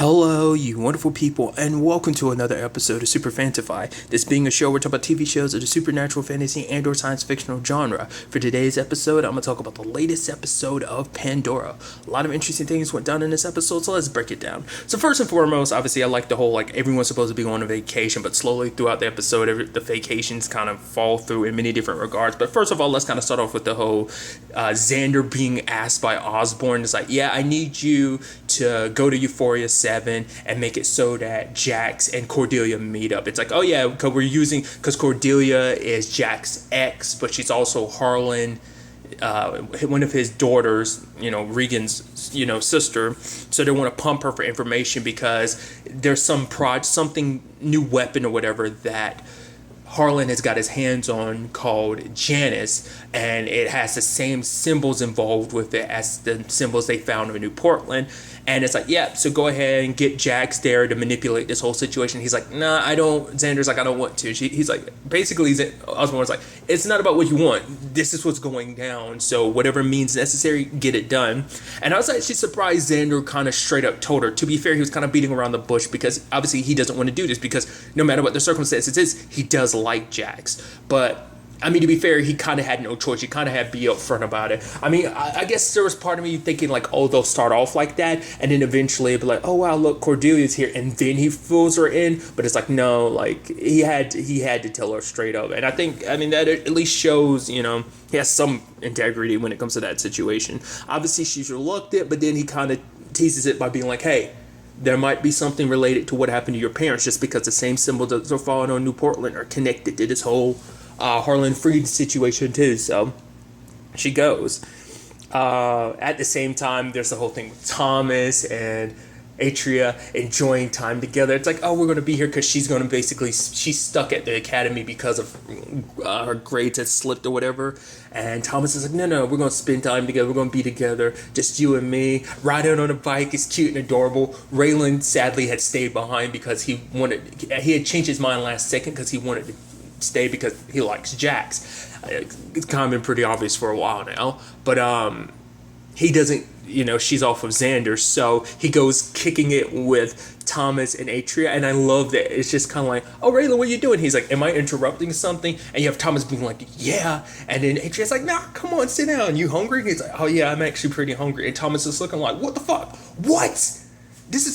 Hello, you wonderful people, and welcome to another episode of Super-Fanta-Fi. This being a show where we talk about TV shows of the supernatural, fantasy, and/or science fictional genre. For today's episode, I'm going to talk about the latest episode of Pandora. A lot of interesting things went down in this episode, so let's break it down. So first and foremost, obviously, I like the whole, everyone's supposed to be going on vacation, but slowly throughout the episode, the vacations kind of fall through in many different regards. But first of all, let's kind of start off with the whole Xander being asked by Osborn. It's like, yeah, I need you to go to Euphoria 7 and make it so that Jax and Cordelia meet up. It's like, oh yeah, because Cordelia is Jax's ex, but she's also Harlan, one of his daughters, Regan's, sister. So they want to pump her for information because there's something new weapon or whatever that Harlan has got his hands on called Janus, and it has the same symbols involved with it as the symbols they found in New Portland. And it's like, yeah, so go ahead and get Jax there to manipulate this whole situation. He's like, nah, I don't. Xander's like, I don't want to. He's like, basically, Osborn's like, it's not about what you want. This is what's going down. So whatever means necessary, get it done. And I was actually surprised Xander kind of straight up told her. To be fair, he was kind of beating around the bush because obviously he doesn't want to do this because no matter what the circumstances is, he does like Jax. But I mean, to be fair, he kind of had no choice. He kind of had to be upfront about it. I mean, I guess there was part of me thinking like, oh, they'll start off like that, and then eventually it'll be like, oh wow, look, Cordelia's here, and then he fools her in. But it's like, no, like he had to tell her straight up, and I mean that at least shows, he has some integrity when it comes to that situation. Obviously, she's reluctant, but then he kind of teases it by being like, hey, there might be something related to what happened to your parents, just because the same symbols that are following on New Portland are connected to this whole Harlan Freed situation too. So she goes. At the same time, there's the whole thing with Thomas and Atria enjoying time together. It's like, oh, we're going to be here because she's stuck at the academy because of her grades had slipped or whatever. And Thomas is like, no, we're going to spend time together. We're going to be together, just you and me. Riding on a bike is cute and adorable. Raylan sadly had stayed behind because he had changed his mind last second because he wanted to stay because he likes Jax. It's kind of been pretty obvious for a while now, but he doesn't, she's off of Xander, so he goes kicking it with Thomas and Atria, and I love that. It's just kind of like, oh, Raylan, what are you doing? He's like, am I interrupting something? And you have Thomas being like, yeah, and then Atria's like, nah, come on, sit down, you hungry? He's like, oh yeah, I'm actually pretty hungry, and Thomas is looking like, what the fuck? What? This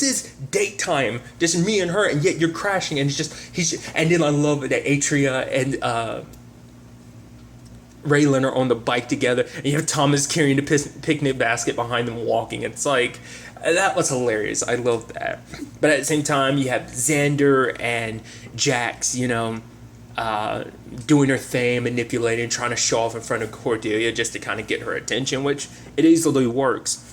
is date time, just me and her, and yet you're crashing, and and then I love it that Atria and Raylan are on the bike together, and you have Thomas carrying the picnic basket behind them walking. It's like, that was hilarious. I love that. But at the same time, you have Xander and Jax, doing her thing, manipulating, trying to show off in front of Cordelia just to kind of get her attention, which it easily works.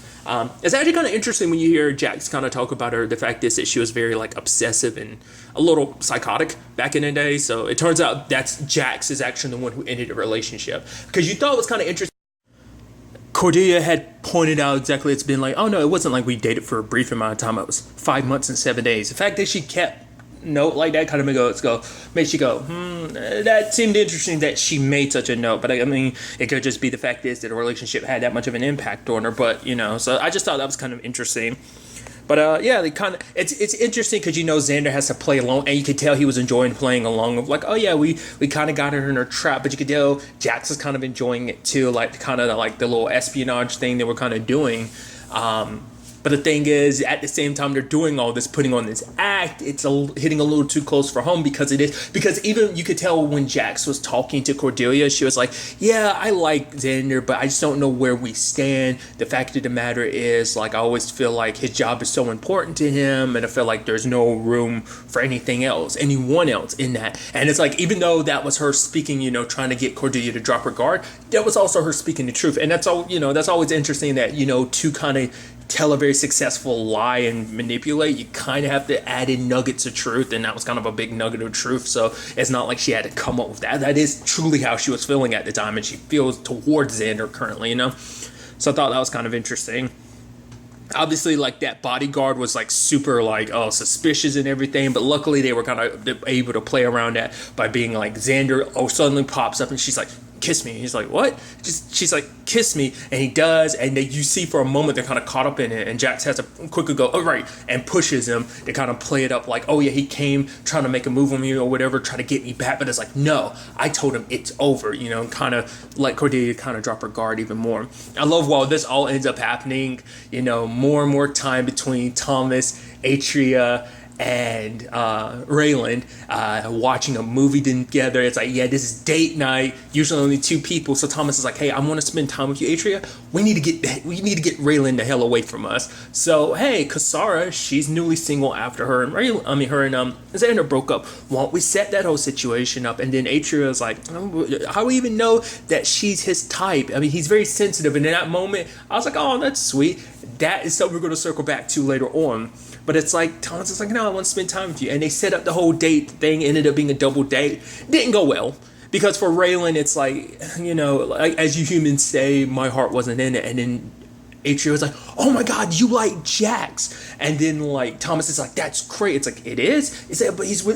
It's actually kind of interesting when you hear Jax kind of talk about her. The fact is that she was very obsessive and a little psychotic back in the day. So it turns out Jax is actually the one who ended the relationship. Because you thought it was kind of interesting. Cordelia had pointed out exactly, it's been like, oh no, it wasn't like we dated for a brief amount of time. It was 5 months and 7 days. The fact that she kept note like that kind of makes you go, that seemed interesting that she made such a note. But I mean, it could just be the fact is that a relationship had that much of an impact on her. But so I just thought that was kind of interesting. But yeah, it's interesting because Xander has to play along, and you could tell he was enjoying playing along. Of like, oh yeah, we kind of got her in her trap, but you could tell Jax is kind of enjoying it too, the little espionage thing they were kind of doing. But the thing is, at the same time they're doing all this, putting on this act, it's hitting a little too close for home because even you could tell when Jax was talking to Cordelia, she was like, yeah, I like Xander, but I just don't know where we stand. The fact of the matter is, I always feel like his job is so important to him, and I feel like there's no room for anyone else in that. And it's like, even though that was her speaking, trying to get Cordelia to drop her guard, that was also her speaking the truth. And that's all, that's always interesting that, to kind of tell a very successful lie and manipulate, you kind of have to add in nuggets of truth, and that was kind of a big nugget of truth. So it's not like she had to come up with that. That is truly how she was feeling at the time, and she feels towards Xander currently, So I thought that was kind of interesting. Obviously, that bodyguard was super suspicious and everything, but luckily they were kind of able to play around that by being Xander suddenly pops up and she's like, kiss me. He's like, what? She's like, kiss me. And he does. And you see for a moment they're kind of caught up in it. And Jax has to quickly go, oh, right. And pushes him to kind of play it up like, oh, yeah, he came trying to make a move on me or whatever, try to get me back. But it's like, no, I told him it's over, kind of let Cordelia kind of drop her guard even more. I love while this all ends up happening, more and more time between Thomas, Atria, and Raylan watching a movie together. It's like, yeah, this is date night, usually only two people. So Thomas is like, hey, I want to spend time with you, Atria. We need to get Raylan the hell away from us. So hey, Kasara, she's newly single after her and Xander broke up. Won't we set that whole situation up? And then Atria is like, how do we even know that she's his type? I mean, he's very sensitive. And in that moment, I was like, oh, that's sweet. That is something we're going to circle back to later on. But it's like, Thomas is like, no, I want to spend time with you. And they set up the whole date thing, ended up being a double date. Didn't go well. Because for Raylan, it's like, like, as you humans say, my heart wasn't in it. And then Atria was like, oh my God, you like Jax. And then like Thomas is like, that's great. It's like, it is? It's like, but she's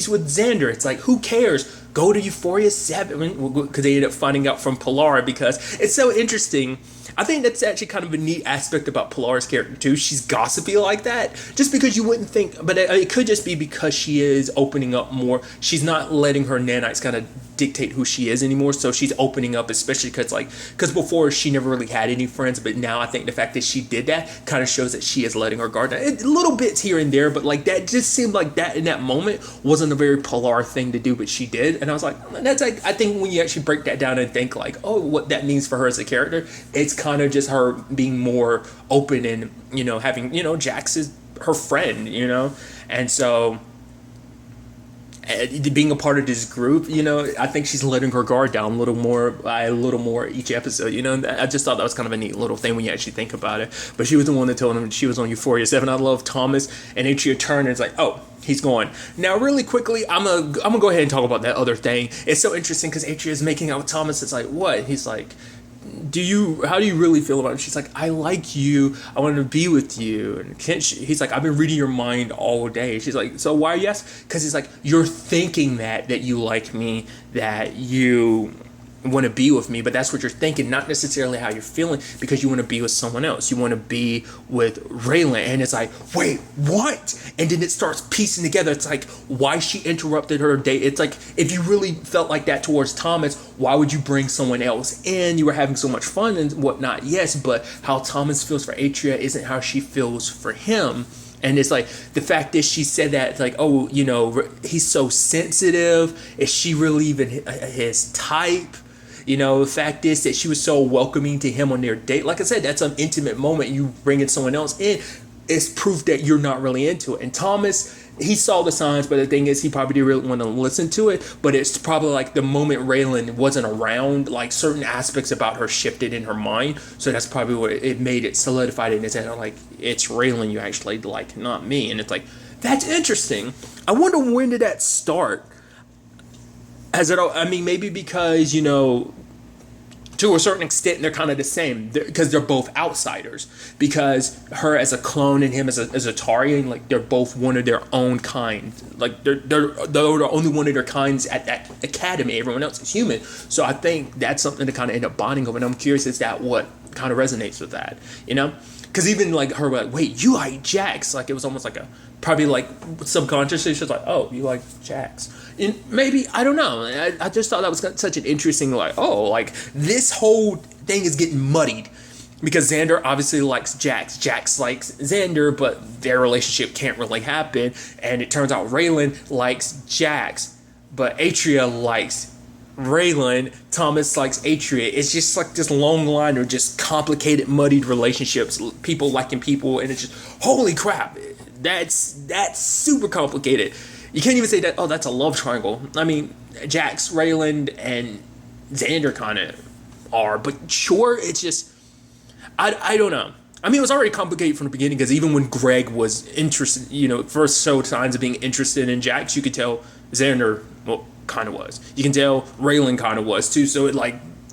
with Xander. It's like, who cares? Go to Euphoria 7. Because they ended up finding out from Pilar, because it's so interesting. I think that's actually kind of a neat aspect about Pilar's character too. She's gossipy like that, just because you wouldn't think, but it could just be because she is opening up more. She's not letting her nanites kind of dictate who she is anymore, so she's opening up, especially because before she never really had any friends, but now I think the fact that she did that kind of shows that she is letting her guard down. Little bits here and there, but like that just seemed like that in that moment wasn't a very Pilar thing to do, but she did, and I was like, that's like, I think when you actually break that down and think like, oh, what that means for her as a character, it's kind of just her being more open and having Jax is her friend, and so being a part of this group, I think she's letting her guard down a little more each episode, I just thought that was kind of a neat little thing when you actually think about it. But she was the one that told him she was on Euphoria 7. I love Thomas and Atria turn, and it's like, oh, he's gone. Now, really quickly, I'm gonna go ahead and talk about that other thing. It's so interesting because Atria is making out with Thomas. It's like, what? He's like, how do you really feel about it? She's like, I like you. I want to be with you. And he's like, I've been reading your mind all day. She's like, so why yes? Because he's like, you're thinking that you like me, that you want to be with me, but that's what you're thinking, not necessarily how you're feeling, because you want to be with someone else. You want to be with Raylan. And it's like, wait, what? And then it starts piecing together. It's like, why she interrupted her date. It's like, if you really felt like that towards Thomas, why would you bring someone else in? You were having so much fun and whatnot. Yes, but how Thomas feels for Atria isn't how she feels for him. And it's like, the fact that she said that, it's like, oh, he's so sensitive. Is she really even his type? The fact is that she was so welcoming to him on their date. Like I said, that's an intimate moment. You bringing someone else in, it's proof that you're not really into it. And Thomas, he saw the signs, but the thing is, he probably didn't really want to listen to it. But it's probably like the moment Raylan wasn't around, like certain aspects about her shifted in her mind. So that's probably what it made it solidified in his head. Like, it's Raylan you actually like, not me. And it's like, that's interesting. I wonder, when did that start? Maybe because, to a certain extent, they're kind of the same, because they're both outsiders. Because her as a clone and him as a Tarian, like, they're both one of their own kind. Like, they're only one of their kinds at that academy. Everyone else is human. So I think that's something to kind of end up bonding over. And I'm curious, is that what kind of resonates with that, Because even like her, like, wait, you like Jax? Like, it was almost like probably like subconsciously, she was like, oh, you like Jax? And maybe, I don't know. I just thought that was such an interesting, like, oh, like, this whole thing is getting muddied. Because Xander obviously likes Jax. Jax likes Xander, but their relationship can't really happen. And it turns out Raylan likes Jax, but Atria likes Raylan. Thomas likes Atria. It's just like this long line of just complicated, muddied relationships. People liking people, and it's just, holy crap, that's super complicated. You can't even say that, oh, that's a love triangle. I mean, Jax, Raylan, and Xander kind of are, but sure, it's just, I don't know. I mean, it was already complicated from the beginning, because even when Greg was interested, first showed signs of being interested in Jax, you could tell Xander, well, kind of was. You can tell Raylan kind of was too. So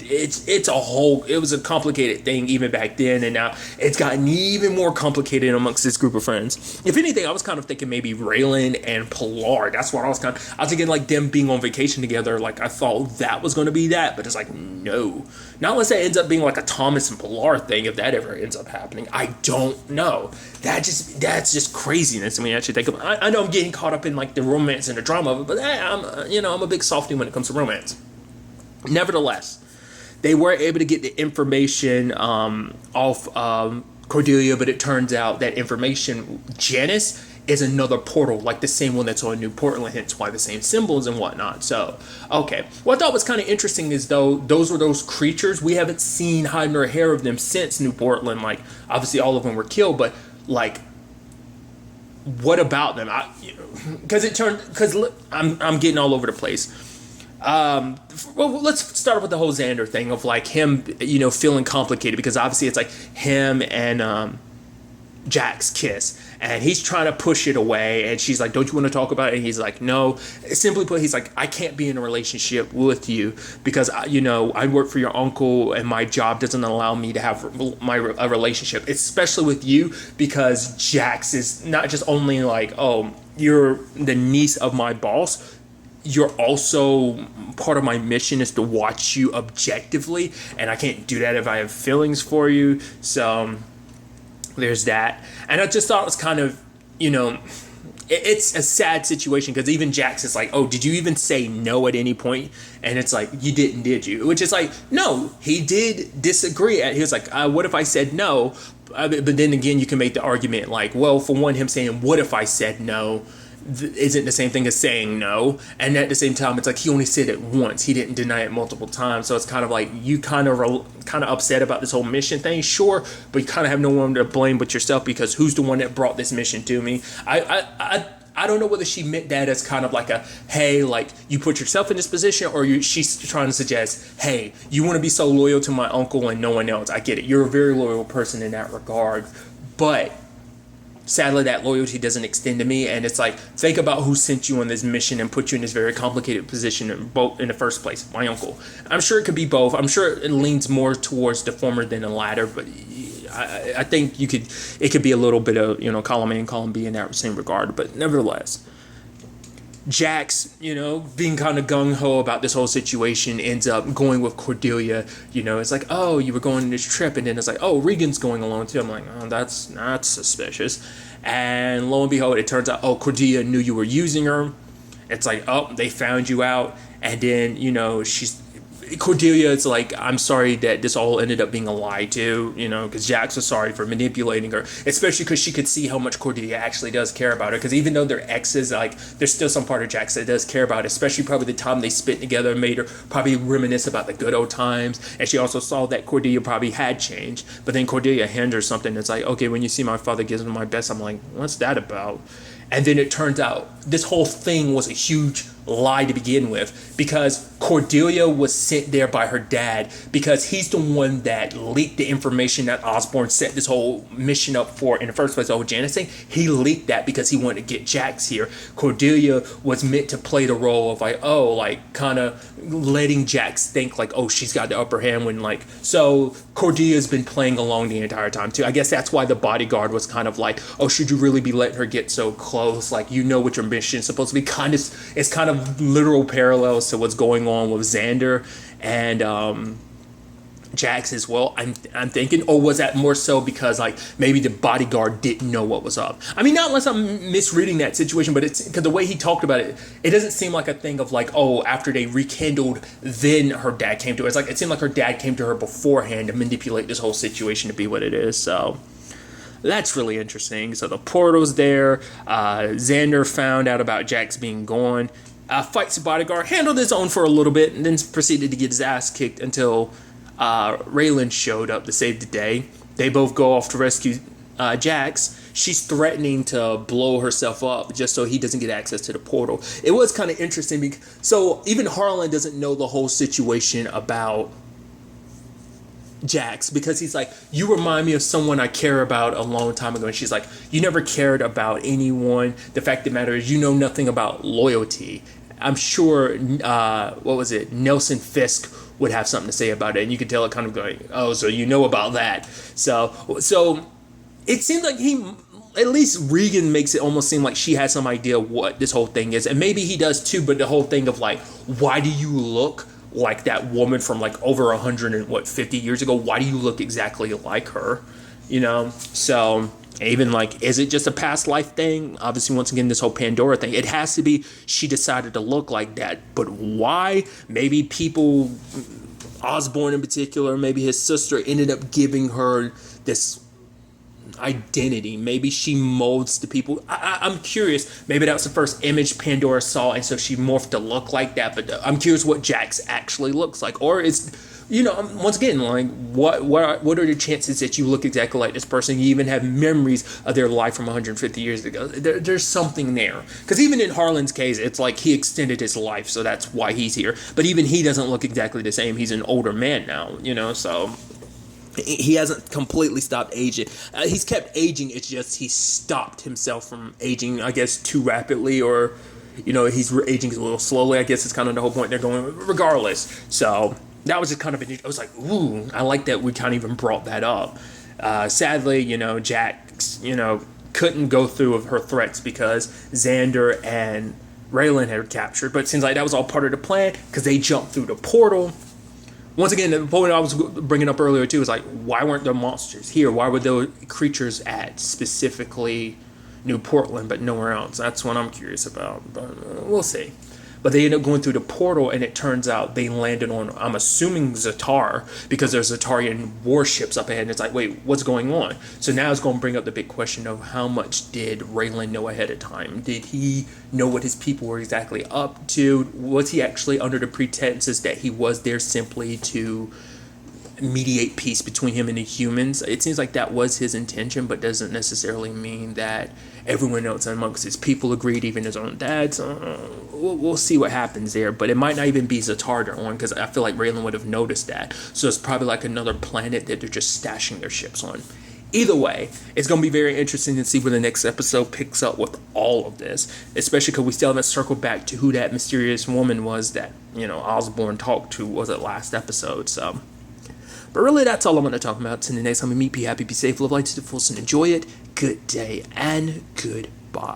it was a complicated thing even back then, and now it's gotten even more complicated amongst this group of friends. If anything, I was kind of thinking maybe Raylan and Pilar. That's what I was thinking, like them being on vacation together. Like I thought that was going to be that, but it's like no, not unless that ends up being like a Thomas and Pilar thing. If that ever ends up happening, I don't know. That's just craziness. I mean, actually think I know I'm getting caught up in like the romance and the drama of it, but I'm a big softie when it comes to romance. Nevertheless, they were able to get the information off Cordelia, but it turns out that information, Janice, is another portal, like the same one that's on New Portland, hence why the same symbols and whatnot. So, okay. What I thought was kind of interesting is, though, those were those creatures. We haven't seen hide nor hair of them since New Portland. Like, obviously all of them were killed, but, like, what about them? Because I'm getting all over the place. Well, let's start with the whole Xander thing of like him, feeling complicated because obviously it's like him and Jack's kiss, and he's trying to push it away, and she's like, "Don't you want to talk about it?" And he's like, "No." Simply put, he's like, "I can't be in a relationship with you because I work for your uncle, and my job doesn't allow me to have a relationship, especially with you, because Jax is not just only like, oh, you're the niece of my boss." You're also part of my mission is to watch you objectively, and I can't do that if I have feelings for you. So there's that. And I just thought it was kind of, it's a sad situation because even Jax is like, "Oh, did you even say no at any point?" And it's like, "You didn't, did you?" Which is like, no, he did disagree. He was like, "What if I said no?" But then again, you can make the argument like, well, for one, him saying, "What if I said no?" isn't the same thing as saying no, and at the same time it's like he only said it once, he didn't deny it multiple times. So it's kind of like you kind of upset about this whole mission thing, sure, but you kind of have no one to blame but yourself because who's the one that brought this mission to me? I don't know whether she meant that as kind of like a, hey, like you put yourself in this position, or she's trying to suggest, hey, you want to be so loyal to my uncle and no one else. I get it, you're a very loyal person in that regard, but sadly, that loyalty doesn't extend to me, and it's like, think about who sent you on this mission and put you in this very complicated position in the first place, my uncle. I'm sure it could be both. I'm sure it leans more towards the former than the latter, but I think it could be a little bit of, column A and column B in that same regard, but nevertheless. Jax, being kind of gung-ho about this whole situation, ends up going with Cordelia. It's like, oh, you were going on this trip, and then it's like, oh, Regan's going along too. I'm like, oh, that's not suspicious. And lo and behold, it turns out, oh, Cordelia knew you were using her. It's like, oh, they found you out. And then, Cordelia is like, I'm sorry that this all ended up being a lie too, because Jax was sorry for manipulating her, especially because she could see how much Cordelia actually does care about her, because even though they're exes, like, there's still some part of Jax that does care about her, especially probably the time they spent together made her probably reminisce about the good old times, and she also saw that Cordelia probably had changed, but then Cordelia handed her something that's like, okay, when you see my father gives me my best, I'm like, what's that about? And then it turns out this whole thing was a huge lie to begin with, because Cordelia was sent there by her dad because he's the one that leaked the information that Osborn set this whole mission up for in the first place. Oh, Janice thing, he leaked that because he wanted to get Jax here. Cordelia was meant to play the role of like, oh, like kind of letting Jax think like, oh, she's got the upper hand when like, so Cordelia's been playing along the entire time too. I guess that's why the bodyguard was kind of like, oh, should you really be letting her get so close? Like, what your mission is supposed to be. It's kind of literal parallels to what's going on with Xander and Jax as well. I'm thinking, or was that more so because like maybe the bodyguard didn't know what was up? I mean, not unless I'm misreading that situation, but it's because the way he talked about it, it doesn't seem like a thing of like, oh, after they rekindled, then her dad came to her. It's like it seemed like her dad came to her beforehand to manipulate this whole situation to be what it is. So that's really interesting. So the portal's there. Xander found out about Jax being gone. Fights the bodyguard, handled his own for a little bit, and then proceeded to get his ass kicked until Raylan showed up to save the day. They both go off to rescue Jax. She's threatening to blow herself up just so he doesn't get access to the portal. It was kind of interesting so even Harlan doesn't know the whole situation about Jax, because he's like, you remind me of someone I care about a long time ago. And she's like, you never cared about anyone. The fact of the matter is, you know nothing about loyalty. I'm sure, Nelson Fisk would have something to say about it, and you could tell it kind of going, oh, so you know about that. So it seems like at least Regan makes it almost seem like she has some idea what this whole thing is, and maybe he does too. But the whole thing of like, why do you look like that woman from like over 150 years ago? Why do you look exactly like her? So even like, is it just a past life thing? Obviously, once again, this whole Pandora thing, it has to be she decided to look like that. But why? Maybe people, Osborn in particular, maybe his sister ended up giving her this identity. Maybe she molds the people. I'm curious. Maybe that was the first image Pandora saw, and so she morphed to look like that. But I'm curious what Jax actually looks like. Or it's, once again, like what are the chances that you look exactly like this person? You even have memories of their life from 150 years ago. There's something there. Because even in Harlan's case, it's like he extended his life, so that's why he's here. But even he doesn't look exactly the same. He's an older man now, so he hasn't completely stopped aging. He's kept aging. It's just he stopped himself from aging, I guess, too rapidly, or he's aging a little slowly. I guess it's kind of the whole point they're going. Regardless, so that was just kind of I was like, ooh, I like that we kind of even brought that up. Sadly, Jax, couldn't go through with her threats because Xander and Raylan had her captured. But it seems like that was all part of the plan because they jumped through the portal. Once again, the point I was bringing up earlier too is like, why weren't there monsters here? Why were there creatures at specifically New Portland but nowhere else? That's what I'm curious about, but we'll see. But they end up going through the portal, and it turns out they landed on, I'm assuming, Zatar, because there's Zatarian warships up ahead, and it's like, wait, what's going on? So now it's going to bring up the big question of how much did Raylan know ahead of time? Did he know what his people were exactly up to? Was he actually under the pretenses that he was there simply to mediate peace between him and the humans? It seems like that was his intention, but doesn't necessarily mean that everyone else amongst his people agreed, even his own dad. So we'll see what happens there, but it might not even be Zatar they're on, because I feel like Raylan would have noticed that. So it's probably like another planet that they're just stashing their ships on. Either way, it's going to be very interesting to see where the next episode picks up with all of this, especially because we still haven't circled back to who that mysterious woman was that, Osborn talked to, was it last episode. So, but really, that's all I'm going to talk about. Till the next time we meet, be happy, be safe, live life to the fullest, and enjoy it. Good day and goodbye.